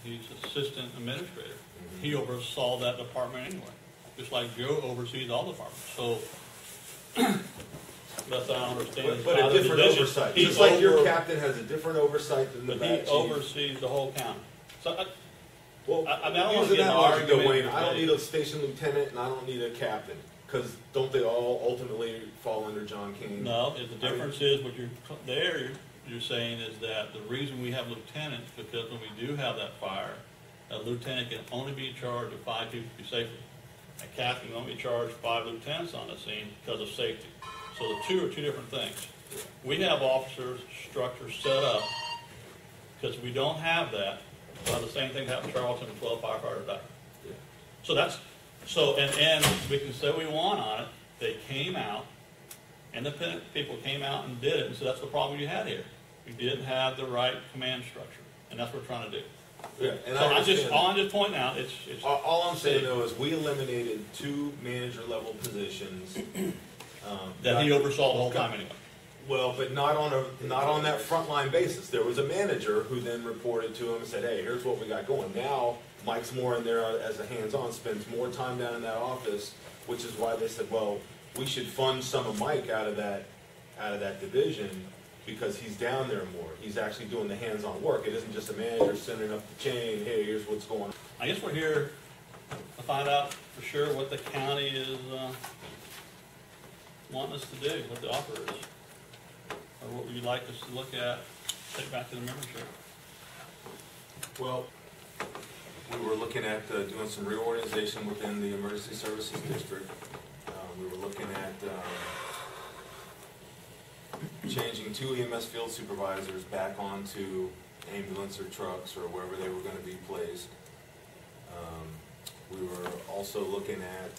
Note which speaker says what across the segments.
Speaker 1: he's assistant administrator. He oversaw that department anyway, just like Joe oversees all departments. So that's how I understand.
Speaker 2: But a different oversight. Just like your captain has a different oversight than the back chief.
Speaker 1: He oversees the whole county. So I
Speaker 2: don't need a station lieutenant and I don't need a captain. Because don't they all ultimately fall under John King?
Speaker 1: No, the difference is what you're saying is that the reason we have lieutenants, because when we do have that fire, a lieutenant can only be in charge of 5 people to be safely. A captain can only be charged 5 lieutenants on the scene because of safety. So the two are two different things. We have officers, structures set up, because we don't have that. Well, the same thing happened in Charleston and 12 firefighters died. Yeah. So that's, and we can say we want on it. They came out, independent people came out and did it, and so that's the problem you had here. We didn't have the right command structure, and that's what we're trying to do.
Speaker 2: Yeah, and
Speaker 1: so I'm just pointing out, it's
Speaker 2: all I'm saying though is we eliminated 2 manager level positions
Speaker 1: that he oversaw the whole time anyway.
Speaker 2: Well, but not on that frontline basis. There was a manager who then reported to him and said, "Hey, here's what we got going." Now Mike's more in there as a hands-on, spends more time down in that office, which is why they said, "Well, we should fund some of Mike out of that division." Because he's down there more. He's actually doing the hands-on work. It isn't just a manager sending up the chain, hey, here's what's going on.
Speaker 1: I guess we're here to find out for sure what the county is wanting us to do, what the offer is. Or what would you like us to look at, take back to the membership?
Speaker 2: Well, we were looking at doing some reorganization within the emergency services district. We were looking at changing 2 EMS field supervisors back onto ambulance or trucks or wherever they were going to be placed. We were also looking at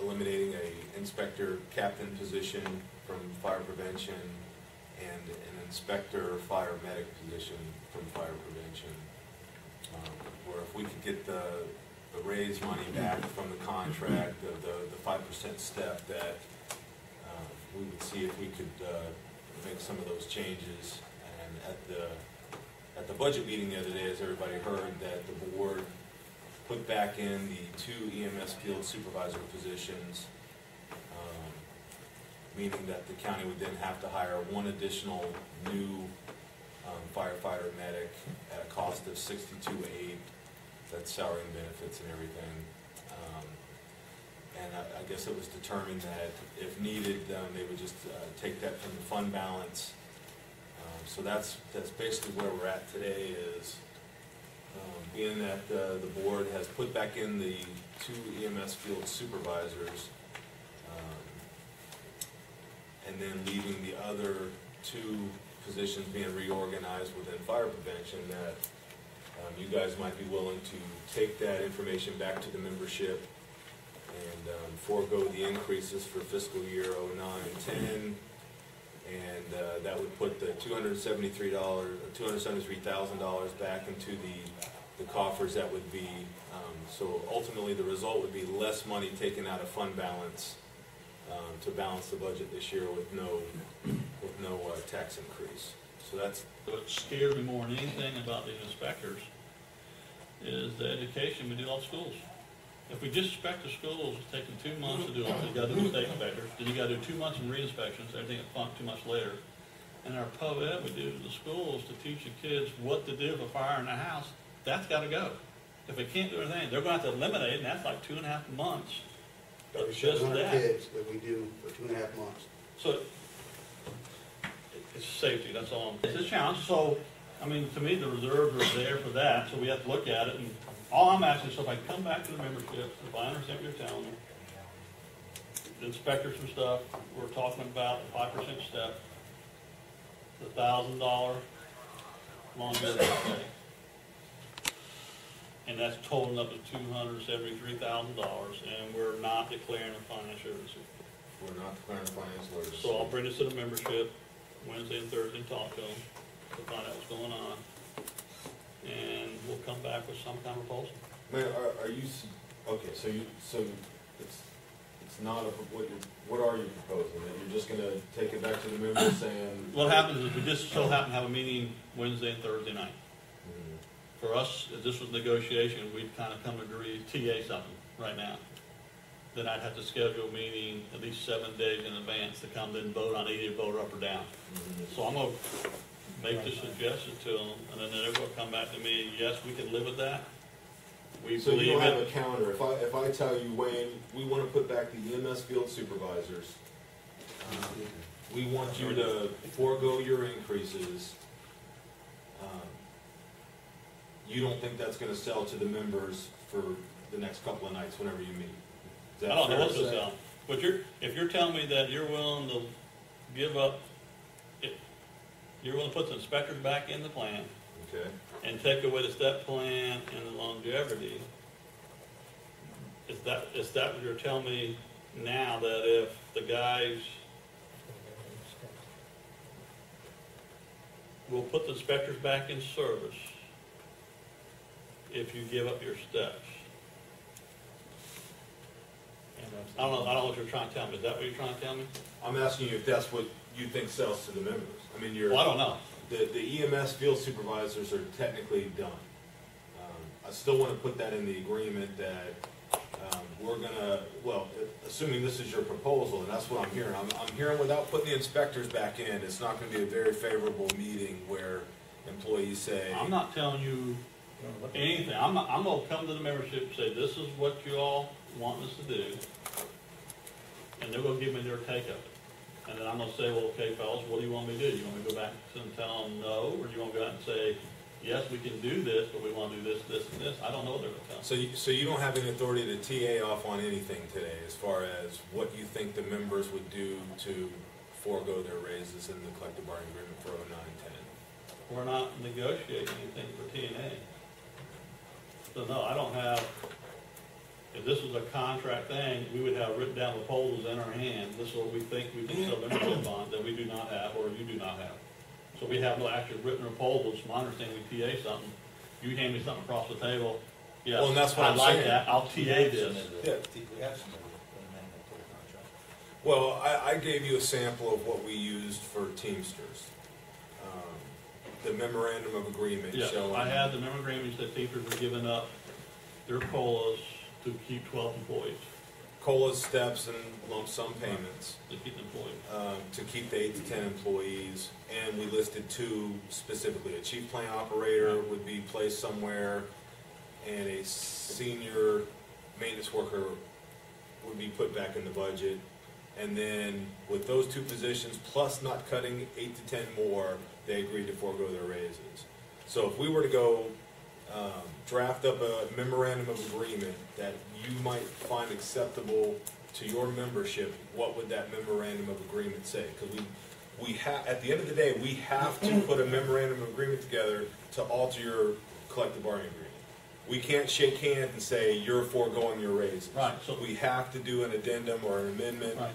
Speaker 2: eliminating a inspector captain position from fire prevention and an inspector fire medic position from fire prevention. Where if we could get the raise money back from the contract, the 5% step, that we would see if we could make some of those changes. And at the budget meeting the other day, as everybody heard, that the board put back in the 2 EMS field supervisor positions, meaning that the county would then have to hire 1 additional new firefighter medic at a cost of $62,800. That's salary and benefits and everything. And I guess it was determined that if needed, they would just take that from the fund balance. So that's basically where we're at today, is being that the board has put back in the 2 EMS field supervisors, and then leaving the other 2 positions being reorganized within fire prevention, that you guys might be willing to take that information back to the membership and forego the increases for fiscal year 09-10, and that would put the $273,000 back into the coffers. That would be so ultimately the result would be less money taken out of fund balance to balance the budget this year with no tax increase. So that's
Speaker 1: what scares me more than anything about these inspectors is the education we do all schools. If we just inspect the schools, it's taking 2 months to do it. You got to do the state inspectors. Then you got to do 2 months of re-inspections. Everything gets funked 2 months later. And our pub ed we do to the schools to teach the kids what to do if a fire in the house. That's got to go. If they can't do anything, they're going to have to eliminate it, and that's like 2.5 months.
Speaker 3: There's 700 kids that we do for 2.5 months.
Speaker 1: So it's safety. That's all. It's a challenge. So I mean, to me, the reserves are there for that. So we have to look at it. And all I'm asking is, so if I come back to the membership, if I understand what you're telling me, the inspectors and stuff, we're talking about the 5% step, the $1,000 longevity pay, and that's totaling up to $273,000, and we're not declaring a financial emergency.
Speaker 2: We're not declaring a financial emergency.
Speaker 1: So I'll bring this to the membership Wednesday and Thursday and talk to them to find out what's going on, and we'll come back with some kind of proposal.
Speaker 2: Man, are you okay? So it's not a what are you proposing? That you're just going to take it back to the members saying?
Speaker 1: What happens is we just so happen to have a meeting Wednesday and Thursday night. For us, if this was negotiation, we'd kind of come to agree, TA something right now. Then I'd have to schedule a meeting at least 7 days in advance to come then vote on either vote up or down. So I'm gonna make the suggestion to them, and then they're gonna come back to me, yes, we can live with that. We
Speaker 2: So you
Speaker 1: believe
Speaker 2: don't have a
Speaker 1: it.
Speaker 2: counter. If I tell you, Wayne, we want to put back the EMS field supervisors, we want you to forego your increases. You don't think that's going to sell to the members for the next couple of nights whenever you meet? Is that
Speaker 1: I don't know
Speaker 2: fair
Speaker 1: what
Speaker 2: to
Speaker 1: to
Speaker 2: say?
Speaker 1: sell, but if you're telling me that you're willing to give up, you're willing to put the inspectors back in the plan
Speaker 2: Okay.
Speaker 1: and take away the step plan and the longevity, is that what you're telling me now, that if the guys will put the inspectors back in service if you give up your steps? I don't know what you're trying to tell me. Is that what you're trying to tell me?
Speaker 2: I'm asking you if that's what you think sells to the members. I mean,
Speaker 1: Well, I don't know.
Speaker 2: The EMS field supervisors are technically done. I still want to put that in the agreement that we're gonna, well, assuming this is your proposal, and that's what I'm hearing. I'm hearing without putting the inspectors back in, it's not gonna be a very favorable meeting where employees say.
Speaker 1: I'm not telling you anything. I'm gonna come to the membership and say, this is what you all want us to do. And they're gonna give me their take of it. And then I'm gonna say, well, okay, fellas, what do you want me to do? You want me to go back and tell them no? Or do you want to go out and say, yes, we can do this, but we want to do this, this, and this? I don't know what they're gonna tell me.
Speaker 2: So you don't have any authority to TA off on anything today as far as what you think the members would do to forego their raises in the collective bargaining agreement for 09-10?
Speaker 1: We're not negotiating anything for TNA. So no, I don't have, if this was a contract thing, we would have written down proposals in our hand. This is what we think we can sell membership on that we do not have, or you do not have. So we have no actual written proposals. From my understanding, we TA something. You hand me something across the table. Yes,
Speaker 2: Well, and that's what
Speaker 1: I
Speaker 2: I'm
Speaker 1: like
Speaker 2: saying.
Speaker 1: that. I'll TA this.
Speaker 2: Yeah.
Speaker 4: We have some amendment to the contract.
Speaker 2: Well, I gave you a sample of what we used for Teamsters. The memorandum of agreement
Speaker 1: Yes,
Speaker 2: showing.
Speaker 1: I had the member agreements that teachers were giving up their COLAs to keep 12 employees,
Speaker 2: COLA steps and lump sum payments
Speaker 1: to keep employees.
Speaker 2: to keep the 8 to 10 employees. And we listed two specifically. A chief plant operator would be placed somewhere, and a senior maintenance worker would be put back in the budget. And then with those two positions, plus not cutting 8 to 10 more, they agreed to forego their raises. So if we were to go draft up a memorandum of agreement that you might find acceptable to your membership, what would that memorandum of agreement say? Because we have, at the end of the day, we have to put a memorandum of agreement together to alter your collective bargaining agreement. We can't shake hands and say you're foregoing your raises.
Speaker 1: Right, so-
Speaker 2: we have to do an addendum or an amendment
Speaker 1: Right.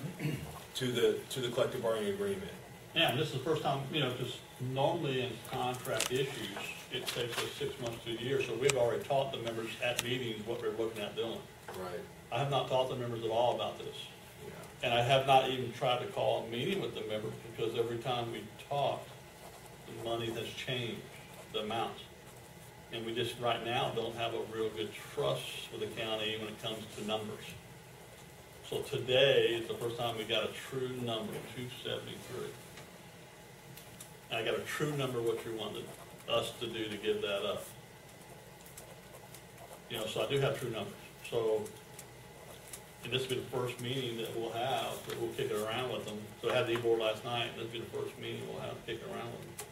Speaker 2: to the collective bargaining agreement.
Speaker 1: Yeah, and this is the first time, just normally in contract issues, it takes us 6 months to a year, so we've already taught the members at meetings what we're looking at doing.
Speaker 2: Right.
Speaker 1: I have not taught the members at all about this.
Speaker 2: Yeah.
Speaker 1: And I have not even tried to call a meeting with the members, because every time we talk, the money has changed, the amounts. And we just, right now, don't have a real good trust with the county when it comes to numbers. So today is the first time we got a true number, 273. And I got a true number what you wanted us to do to give that up. So I do have true numbers. So, and this will be the first meeting that we'll have, that we'll kick it around with them. So I had the e-board last night, and this will be the first meeting we'll have to kick it around with them.